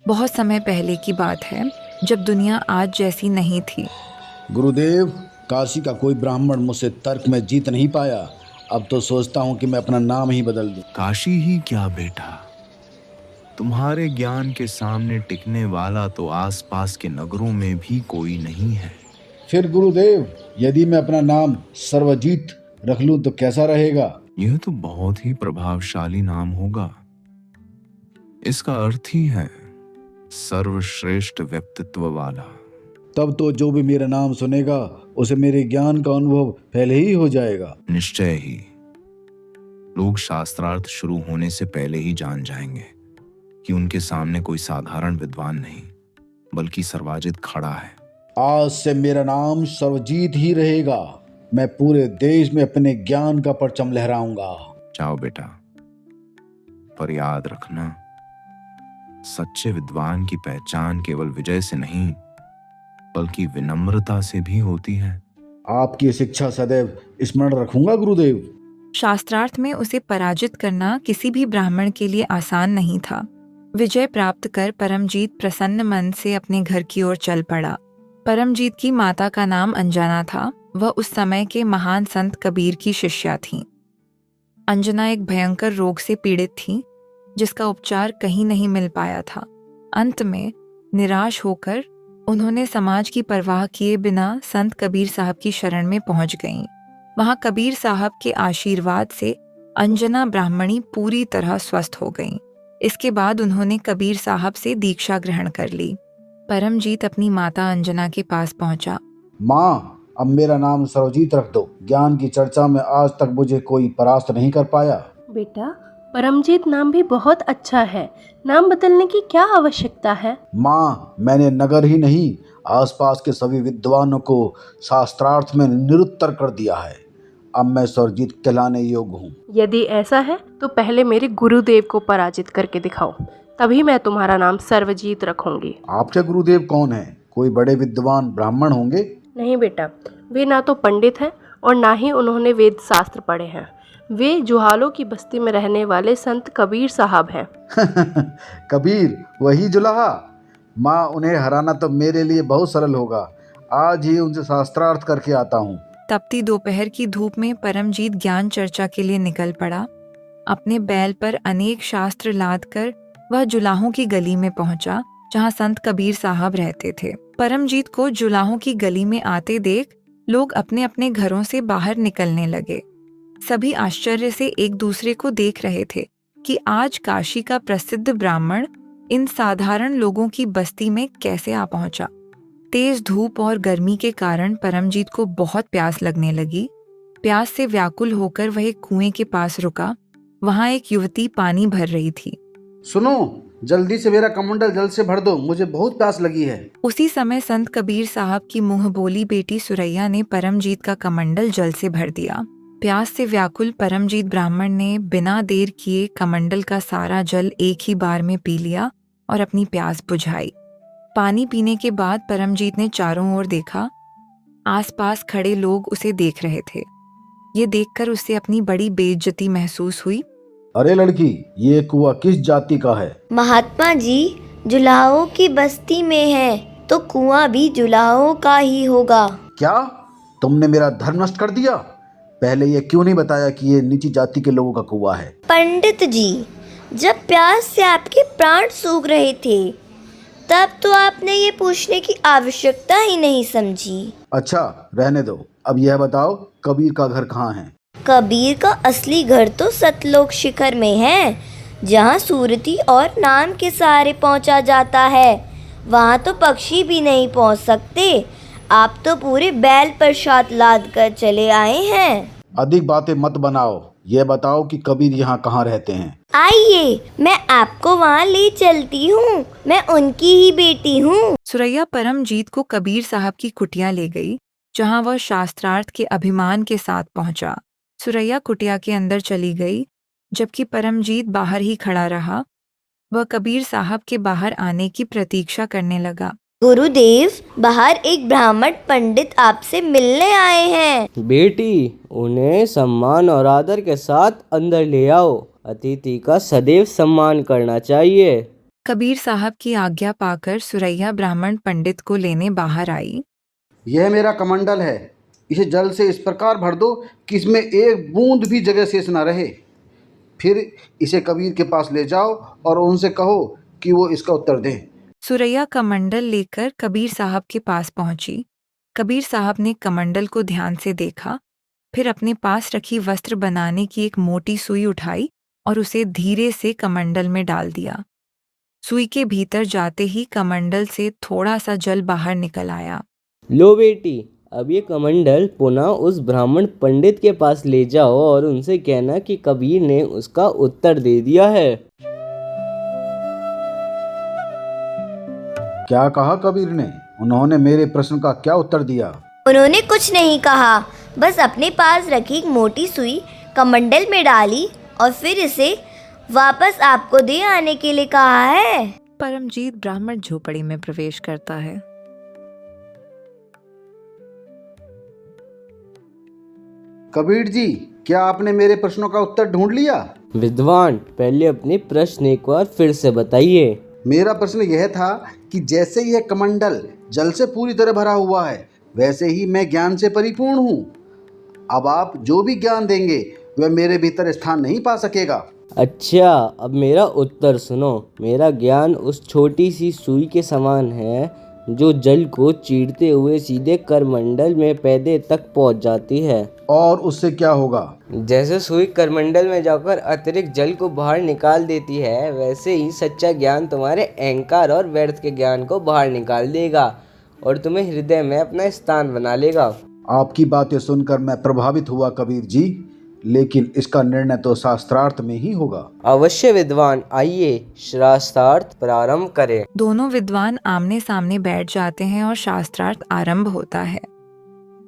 बहुत समय पहले की बात है, जब दुनिया आज जैसी नहीं थी। गुरुदेव, काशी का कोई ब्राह्मण मुझसे तर्क में जीत नहीं पाया। अब तो सोचता हूँ कि मैं अपना नाम ही बदल दूं। काशी ही क्या बेटा, तुम्हारे ज्ञान के सामने टिकने वाला तो आसपास के नगरों में भी कोई नहीं है। फिर गुरुदेव, यदि मैं अपना नाम सर्वजीत रख लूं तो कैसा रहेगा? यह तो बहुत ही प्रभावशाली नाम होगा। इसका अर्थ ही है सर्वश्रेष्ठ व्यक्तित्व वाला। तब तो जो भी मेरा नाम सुनेगा उसे मेरे ज्ञान का अनुभव पहले ही हो जाएगा। निश्चय ही। लोग शास्त्रार्थ शुरू होने से पहले ही जान जाएंगे कि उनके सामने कोई साधारण विद्वान नहीं बल्कि सर्वजित खड़ा है। आज से मेरा नाम सर्वजीत ही रहेगा। मैं पूरे देश में अपने ज्ञान का परचम लहराऊंगा। जाओ बेटा, पर याद रखना, सच्चे विद्वान की पहचान केवल विजय से नहीं बल्कि विनम्रता से भी होती है। आपकी शिक्षा सदैव स्मरण रखूंगा गुरुदेव। शास्त्रार्थ में उसे पराजित करना किसी भी ब्राह्मण के लिए आसान नहीं था। विजय प्राप्त कर परमजीत प्रसन्न मन से अपने घर की ओर चल पड़ा। परमजीत की माता का नाम अंजना था। वह उस समय के महान संत कबीर की शिष्या थीं। अंजना एक भयंकर रोग से पीड़ित थी, जिसका उपचार कहीं नहीं मिल पाया था। अंत में निराश होकर उन्होंने समाज की परवाह किए बिना संत कबीर साहब की शरण में पहुंच गईं। वहां कबीर साहब के आशीर्वाद से अंजना ब्राह्मणी पूरी तरह स्वस्थ हो गईं। इसके बाद उन्होंने कबीर साहब से दीक्षा ग्रहण कर ली। परमजीत अपनी माता अंजना के पास पहुंचा। माँ, अब मेरा नाम सर्वजीत रख दो। ज्ञान की चर्चा में आज तक मुझे कोई परास्त नहीं कर पाया। बेटा, परमजीत नाम भी बहुत अच्छा है। नाम बदलने की क्या आवश्यकता है? माँ, मैंने नगर ही नहीं आसपास के सभी विद्वानों को शास्त्रार्थ में निरुत्तर कर दिया है। अब मैं सर्वजीत कहलाने योग्य हूँ। यदि ऐसा है तो पहले मेरे गुरुदेव को पराजित करके दिखाओ, तभी मैं तुम्हारा नाम सर्वजीत रखूंगी। आपके गुरुदेव कौन हैं? कोई बड़े विद्वान ब्राह्मण होंगे? नहीं बेटा, वे ना तो पंडित हैं और ना ही उन्होंने वेद शास्त्र पढ़े हैं। वे जुहालों की बस्ती में रहने वाले संत कबीर साहब हैं। कबीर, वही जुलाहा? माँ, उन्हें हराना तो मेरे लिए बहुत सरल होगा। आज ही उनसे शास्त्रार्थ करके आता हूँ। तपती दोपहर की धूप में परमजीत ज्ञान चर्चा के लिए निकल पड़ा। अपने बैल पर अनेक शास्त्र लाद कर वह जुलाहों की गली में पहुंचा, जहां संत कबीर साहब रहते थे। परमजीत को जुलाहों की गली में आते देख लोग अपने अपने घरों से बाहर निकलने लगे। सभी आश्चर्य से एक दूसरे को देख रहे थे कि आज काशी का प्रसिद्ध ब्राह्मण इन साधारण लोगों की बस्ती में कैसे आ पहुंचा। तेज धूप और गर्मी के कारण परमजीत को बहुत प्यास लगने लगी। प्यास से व्याकुल होकर वह एक कुएं के पास रुका। वहां एक युवती पानी भर रही थी। सुनो, जल्दी से मेरा कमंडल जल से भर दो, मुझे बहुत प्यास लगी है। उसी समय संत कबीर साहब की मुंह बोली बेटी सुरैया ने परमजीत का कमंडल जल से भर दिया। प्यास से व्याकुल परमजीत ब्राह्मण ने बिना देर किए कमंडल का सारा जल एक ही बार में पी लिया और अपनी प्यास बुझाई। पानी पीने के बाद परमजीत ने चारों ओर देखा। आसपास खड़े लोग उसे देख रहे थे। ये देखकर उसे अपनी बड़ी बेइज्जती महसूस हुई। अरे लड़की, ये कुआं किस जाति का है? महात्मा जी, जुलाहों की बस्ती में है तो कुआं भी जुलाहों का ही होगा। क्या तुमने मेरा धर्म नष्ट कर दिया? पहले ये क्यों नहीं बताया कि ये नीची जाति के लोगों का कुआं है? पंडित जी, जब प्यास से आपके प्राण सूख रहे थे तब तो आपने ये पूछने की आवश्यकता ही नहीं समझी। अच्छा, रहने दो। अब यह बताओ, कबीर का घर कहाँ है? कबीर का असली घर तो सतलोक शिखर में है, जहाँ सूरती और नाम के सहारे पहुँचा जाता है। वहाँ तो पक्षी भी नहीं पहुँच सकते। आप तो पूरे बैल पर शात लाद कर चले आए हैं। अधिक बातें मत बनाओ। यह बताओ कि कबीर यहाँ कहाँ रहते हैं? आइए, मैं आपको वहाँ ले चलती हूँ। मैं उनकी ही बेटी हूँ। सुरैया परमजीत को कबीर साहब की कुटिया ले गई, जहाँ वह शास्त्रार्थ के अभिमान के साथ पहुंचा। सुरैया कुटिया के अंदर चली गई, जबकि परमजीत बाहर ही खड़ा रहा। वह कबीर साहब के बाहर आने की प्रतीक्षा करने लगा। गुरुदेव, बाहर एक ब्राह्मण पंडित आपसे मिलने आए हैं। बेटी, उन्हें सम्मान और आदर के साथ अंदर ले आओ। अतिथि का सदैव सम्मान करना चाहिए। कबीर साहब की आज्ञा पाकर सुरैया ब्राह्मण पंडित को लेने बाहर आई। यह मेरा कमंडल है, इसे जल से इस प्रकार भर दो कि इसमें एक बूंद भी जगह शेष न रहे। फिर इसे कबीर के पास ले जाओ और उनसे कहो कि वो इसका उत्तर दें। सुरैया कमंडल लेकर कबीर साहब के पास पहुंची। कबीर साहब ने कमंडल को ध्यान से देखा, फिर अपने पास रखी वस्त्र बनाने की एक मोटी सुई उठाई और उसे धीरे से कमंडल में डाल दिया। सुई के भीतर जाते ही कमंडल से थोड़ा सा जल बाहर निकल आया। लो बेटी, अब ये कमंडल पुनः उस ब्राह्मण पंडित के पास ले जाओ और उनसे कहना कि कबीर ने उसका उत्तर दे दिया है। क्या कहा कबीर ने? उन्होंने मेरे प्रश्न का क्या उत्तर दिया? उन्होंने कुछ नहीं कहा, बस अपने पास रखी एक मोटी सुई कमंडल में डाली और फिर इसे वापस आपको दे आने के लिए कहा है। परमजीत ब्राह्मण झोपड़ी में प्रवेश करता है। कबीर जी, क्या आपने मेरे प्रश्नों का उत्तर ढूंढ लिया? विद्वान, पहले अपने प्रश्न एक बार फिर से बताइए। मेरा प्रश्न यह था कि जैसे यह कमंडल जल से पूरी तरह भरा हुआ है, वैसे ही मैं ज्ञान से परिपूर्ण हूँ। अब आप जो भी ज्ञान देंगे वह मेरे भीतर स्थान नहीं पा सकेगा। अच्छा, अब मेरा उत्तर सुनो। मेरा ज्ञान उस छोटी सी सुई के समान है जो जल को चीरते हुए सीधे करमंडल में पैदे तक पहुंच जाती है। और उससे क्या होगा? जैसे सुई करमंडल में जाकर अतिरिक्त जल को बाहर निकाल देती है, वैसे ही सच्चा ज्ञान तुम्हारे अहंकार और व्यर्थ के ज्ञान को बाहर निकाल देगा और तुम्हें हृदय में अपना स्थान बना लेगा। आपकी बातें सुनकर मैं प्रभावित हुआ कबीर जी, लेकिन इसका निर्णय तो शास्त्रार्थ में ही होगा। अवश्य विद्वान, आइए शास्त्रार्थ प्रारंभ करें। दोनों विद्वान आमने सामने बैठ जाते हैं और शास्त्रार्थ आरंभ होता है।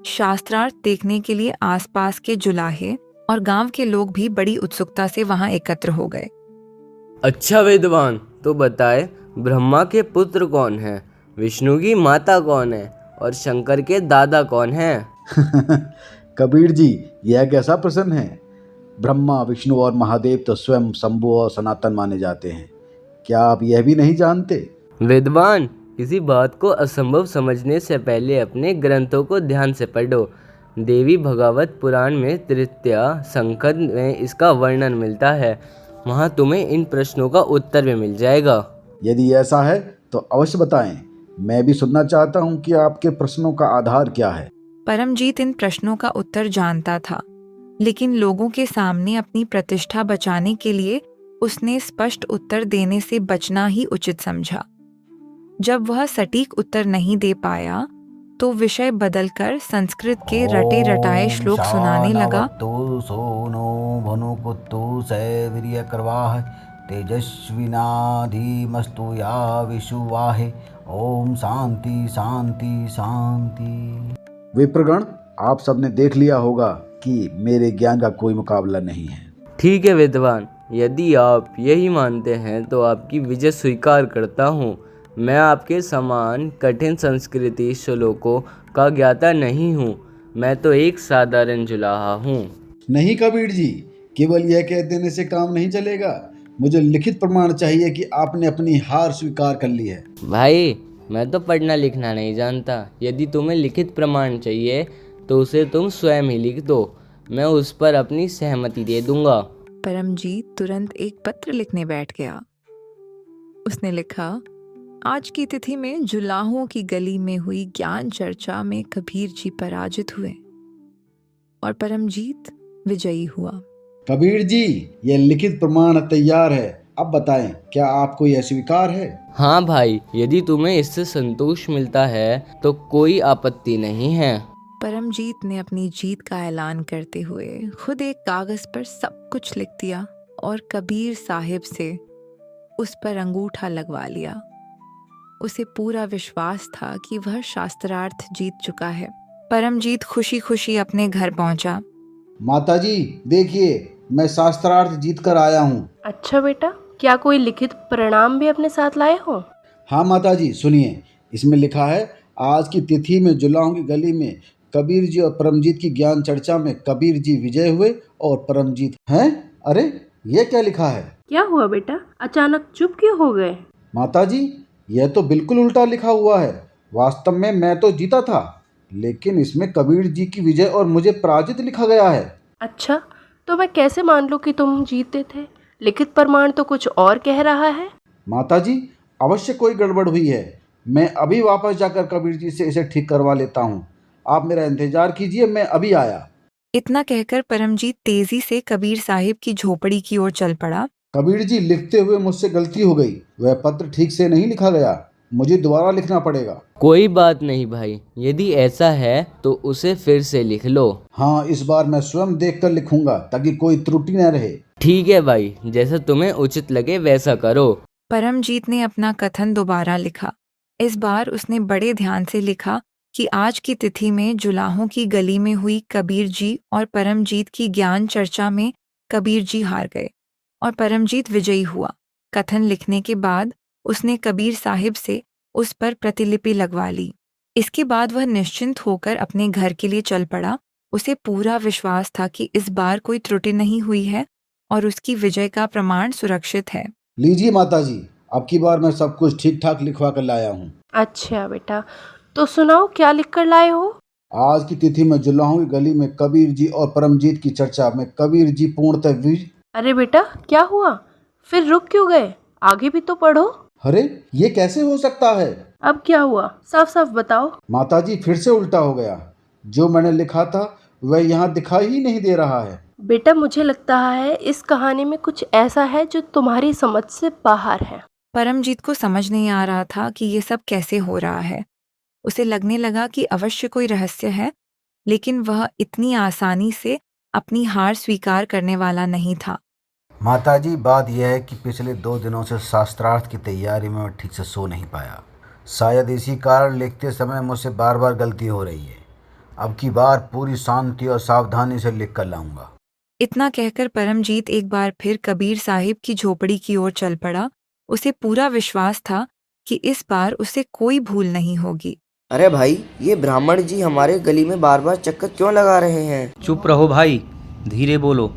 शास्त्रार्थ देखने के लिए आसपास के जुलाहे और गांव के लोग भी बड़ी उत्सुकता से वहां एकत्र हो गए। अच्छा विद्वान, तो बताए ब्रह्मा के पुत्र कौन है, विष्णु की माता कौन है और शंकर के दादा कौन है? कबीर जी, यह कैसा प्रश्न है? ब्रह्मा, विष्णु और महादेव तो स्वयं शंभु और सनातन माने जाते हैं। क्या आप यह भी नहीं जानते? विद्वान, किसी बात को असंभव समझने से पहले अपने ग्रंथों को ध्यान से पढ़ो। देवी भागवत पुराण में तृतीय संकट में इसका वर्णन मिलता है। वहाँ तुम्हें इन प्रश्नों का उत्तर भी मिल जाएगा। यदि ऐसा है तो अवश्य बताएं। मैं भी सुनना चाहता हूँ कि आपके प्रश्नों का आधार क्या है। परमजीत इन प्रश्नों का उत्तर जानता था, लेकिन लोगों के सामने अपनी प्रतिष्ठा बचाने के लिए उसने स्पष्ट उत्तर देने से बचना ही उचित समझा। जब वह सटीक उत्तर नहीं दे पाया तो विषय बदलकर संस्कृत के रटे रटाए श्लोक सुनाने लगा। तो सोनो भनुकुत्तु सैवीर्यकर्वाः तेजस्विनाधिमस्तु या विशुवाहे ओम शांति शांति शांति। विप्रगण, आप सबने देख लिया होगा कि मेरे ज्ञान का कोई मुकाबला नहीं है। ठीक है विद्वान, यदि आप यही मानते हैं तो आपकी विजय स्वीकार करता हूँ। मैं आपके समान कठिन संस्कृति श्लोकों का ज्ञाता नहीं हूँ। मैं तो एक साधारण जुलाहा हूँ। नहीं कबीर जी, केवल यह कह देने से काम नहीं चलेगा। मुझे लिखित प्रमाण चाहिए कि आपने अपनी हार स्वीकार कर ली है। भाई, मैं तो पढ़ना लिखना नहीं जानता। यदि तुम्हें लिखित प्रमाण चाहिए तो उसे तुम स्वयं ही लिख दो, मैं उस पर अपनी सहमति दे दूंगा। परमजीत तुरंत एक पत्र लिखने बैठ गया। उसने लिखा, आज की तिथि में जुलाहों की गली में हुई ज्ञान चर्चा में कबीर जी पराजित हुए और परमजीत विजयी हुआ। कबीर जी, यह लिखित प्रमाण तैयार है। अब बताएं, क्या आपको यह स्वीकार है? हाँ भाई, यदि तुम्हें इससे संतोष मिलता है तो कोई आपत्ति नहीं है। परमजीत ने अपनी जीत का ऐलान करते हुए खुद एक कागज पर सब कुछ लिख दिया और कबीर साहिब से उस पर अंगूठा लगवा लिया। उसे पूरा विश्वास था कि वह शास्त्रार्थ जीत चुका है। परमजीत खुशी खुशी अपने घर पहुंचा। माताजी, देखिए, मैं शास्त्रार्थ जीत कर आया हूँ। अच्छा बेटा, क्या कोई लिखित परिणाम भी अपने साथ लाए हो? हाँ माताजी, सुनिए। इसमें लिखा है, आज की तिथि में जुलाहों की गली में कबीर जी और परमजीत की ज्ञान चर्चा में कबीर जी विजय हुए और परमजीत हैं। अरे, ये क्या लिखा है? क्या हुआ बेटा, अचानक चुप क्यों हो गए? माताजी, यह तो बिल्कुल उल्टा लिखा हुआ है। वास्तव में मैं तो जीता था, लेकिन इसमें कबीर जी की विजय और मुझे पराजित लिखा गया है। अच्छा, तो मैं कैसे मान लूँ कि तुम जीते थे? लिखित प्रमाण तो कुछ और कह रहा है। माताजी, अवश्य कोई गड़बड़ हुई है। मैं अभी वापस जाकर कबीर जी से इसे ठीक करवा लेता हूँ। आप मेरा इंतजार कीजिए, मैं अभी आया। इतना कहकर परमजीत तेजी से कबीर साहिब की झोपड़ी की ओर चल पड़ा। कबीर जी, लिखते हुए मुझसे गलती हो गई। वह पत्र ठीक से नहीं लिखा गया। मुझे दोबारा लिखना पड़ेगा। कोई बात नहीं भाई, यदि ऐसा है तो उसे फिर से लिख लो। हाँ, इस बार मैं स्वयं देखकर लिखूंगा ताकि कोई त्रुटि न रहे। ठीक है भाई, जैसा तुम्हें उचित लगे वैसा करो। परमजीत ने अपना कथन दोबारा लिखा। इस बार उसने बड़े ध्यान से लिखा कि आज की तिथि में जुलाहों की गली में हुई कबीर जी और परमजीत की ज्ञान चर्चा में कबीर जी हार गए और परमजीत विजयी हुआ। कथन लिखने के बाद उसने कबीर साहिब से उस पर प्रतिलिपि लगवा ली। इसके बाद वह निश्चिंत होकर अपने घर के लिए चल पड़ा। उसे पूरा विश्वास था कि इस बार कोई त्रुटि नहीं हुई है और उसकी विजय का प्रमाण सुरक्षित है। लीजिए माताजी, अब की बार मैं सब कुछ ठीक ठाक लिखवा कर लाया हूँ। अच्छा बेटा, तो सुनाओ क्या लिख कर लाए हो? आज की तिथि में जुलाहों की गली में कबीर जी और परमजीत की चर्चा में कबीर जी पूर्णतः अरे बेटा, क्या हुआ? फिर रुक क्यों गए? आगे भी तो पढ़ो। अरे, ये कैसे हो सकता है? अब क्या हुआ, साफ साफ बताओ। माताजी, फिर से उल्टा हो गया। जो मैंने लिखा था वह यहाँ दिखाई ही नहीं दे रहा है। बेटा, मुझे लगता है इस कहानी में कुछ ऐसा है जो तुम्हारी समझ से बाहर है। परमजीत को समझ नहीं आ रहा था कि ये सब कैसे हो रहा है। उसे लगने लगा कि अवश्य कोई रहस्य है, लेकिन वह इतनी आसानी से अपनी हार स्वीकार करने वाला नहीं था। माताजी, बात यह है कि पिछले 2 दिनों से शास्त्रार्थ की तैयारी में मैं ठीक से सो नहीं पाया। शायद इसी कारण लिखते समय मुझसे बार बार गलती हो रही है। अब की बार पूरी शांति और सावधानी से लिख कर लाऊंगा। इतना कहकर परमजीत एक बार फिर कबीर साहिब की झोपड़ी की ओर चल पड़ा। उसे पूरा विश्वास था कि इस बार उसे कोई भूल नहीं होगी। अरे भाई, ये ब्राह्मण जी हमारे गली में बार बार चक्कर क्यों लगा रहे हैं? चुप रहो भाई, धीरे बोलो।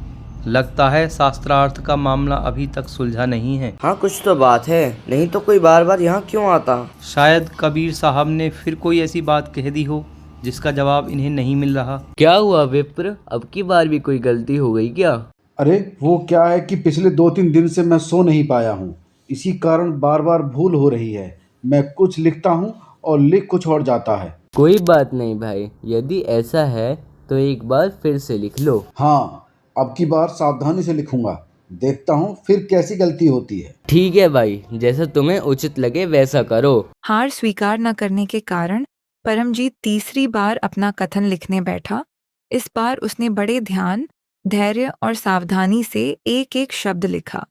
लगता है शास्त्रार्थ का मामला अभी तक सुलझा नहीं है। हाँ, कुछ तो बात है, नहीं तो कोई बार बार यहाँ क्यों आता? शायद कबीर साहब ने फिर कोई ऐसी बात कह दी हो जिसका जवाब इन्हें नहीं मिल रहा। क्या हुआ विप्र, अब की बार भी कोई गलती हो गई क्या? अरे, वो क्या है कि पिछले 2-3 दिन से मैं सो नहीं पाया हूँ। इसी कारण बार बार भूल हो रही है। मैं कुछ लिखता हूँ और लिख कुछ और जाता है। कोई बात नहीं भाई, यदि ऐसा है तो एक बार फिर से लिख लो। हाँ, अब की बार सावधानी से लिखूंगा। देखता हूँ फिर कैसी गलती होती है। ठीक है भाई, जैसा तुम्हें उचित लगे वैसा करो। हार स्वीकार न करने के कारण परमजीत तीसरी बार अपना कथन लिखने बैठा। इस बार उसने बड़े ध्यान, धैर्य और सावधानी से एक एक शब्द लिखा।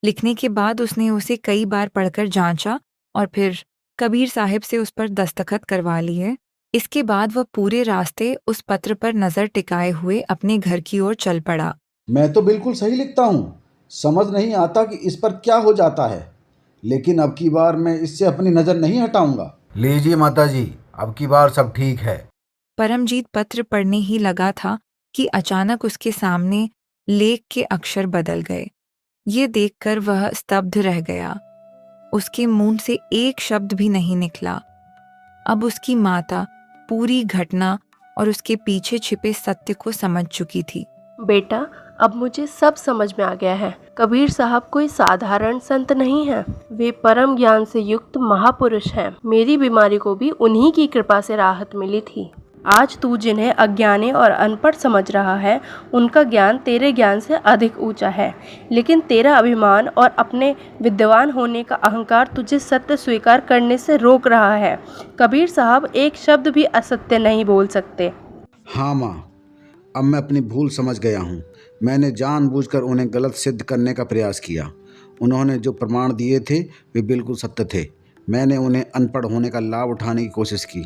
लिखने के बाद उसने उसे कई बार पढ़कर जांचा और फिर कबीर साहिब से उस पर दस्तखत करवा लिए। इसके बाद वह पूरे रास्ते उस पत्र पर नज़र टिकाए हुए अपने घर की ओर चल पड़ा। मैं तो बिल्कुल सही लिखता हूँ। समझ नहीं आता कि इस पर क्या हो जाता है, लेकिन अब की बार मैं इससे अपनी नज़र नहीं हटाऊंगा। लीजिए माताजी, अब की बार सब ठीक है। परमजीत पत्र पढ़ने ही लगा था कि अचानक उसके सामने लेख के अक्षर बदल गए। ये देखकर वह स्तब्ध रह गया। उसके मुंह से एक शब्द भी नहीं निकला। अब उसकी माता पूरी घटना और उसके पीछे छिपे सत्य को समझ चुकी थी। बेटा, अब मुझे सब समझ में आ गया है। कबीर साहब कोई साधारण संत नहीं है, वे परम ज्ञान से युक्त महापुरुष हैं। मेरी बीमारी को भी उन्हीं की कृपा से राहत मिली थी। आज तू जिन्हें अज्ञानी और अनपढ़ समझ रहा है, उनका ज्ञान तेरे ज्ञान से अधिक ऊंचा है, लेकिन तेरा अभिमान और अपने विद्वान होने का अहंकार तुझे सत्य स्वीकार करने से रोक रहा है। कबीर साहब एक शब्द भी असत्य नहीं बोल सकते। हाँ माँ, अब मैं अपनी भूल समझ गया हूँ। मैंने जानबूझकर उन्हें गलत सिद्ध करने का प्रयास किया। उन्होंने जो प्रमाण दिए थे वे बिल्कुल सत्य थे। मैंने उन्हें अनपढ़ होने का लाभ उठाने की कोशिश की।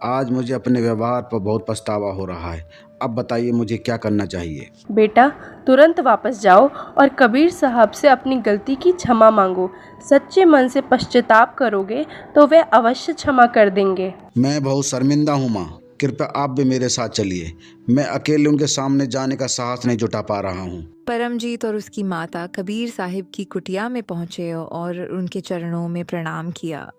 आज मुझे अपने व्यवहार पर बहुत पछतावा हो रहा है। अब बताइए मुझे क्या करना चाहिए। बेटा, तुरंत वापस जाओ और कबीर साहब से अपनी गलती की क्षमा मांगो। सच्चे मन से पश्चाताप करोगे तो वे अवश्य क्षमा कर देंगे। मैं बहुत शर्मिंदा हूँ माँ। कृपया आप भी मेरे साथ चलिए। मैं अकेले उनके सामने जाने का साहस नहीं जुटा पा रहा हूँ। परमजीत और उसकी माता कबीर साहिब की कुटिया में पहुंचे और उनके चरणों में प्रणाम किया।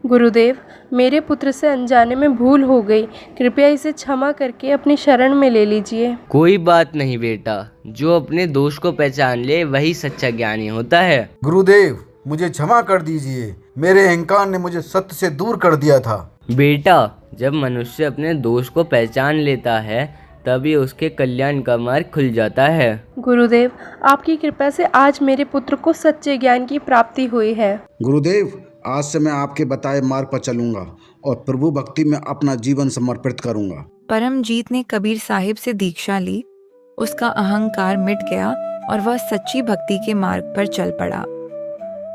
गुरुदेव, मेरे पुत्र से अनजाने में भूल हो गई, कृपया इसे क्षमा करके अपनी शरण में ले लीजिए। कोई बात नहीं बेटा, जो अपने दोष को पहचान ले वही सच्चा ज्ञानी होता है। गुरुदेव, मुझे क्षमा कर दीजिए। मेरे अहंकार ने मुझे सत्य से दूर कर दिया था। बेटा, जब मनुष्य अपने दोष को पहचान लेता है तभी उसके कल्याण का मार्ग खुल जाता है। गुरुदेव, आपकी कृपा से आज मेरे पुत्र को सच्चे ज्ञान की प्राप्ति हुई है। गुरुदेव, आज से मैं आपके बताए मार्ग पर चलूंगा और प्रभु भक्ति में अपना जीवन समर्पित करूंगा। परमजीत ने कबीर साहिब से दीक्षा ली। उसका अहंकार मिट गया और वह सच्ची भक्ति के मार्ग पर चल पड़ा।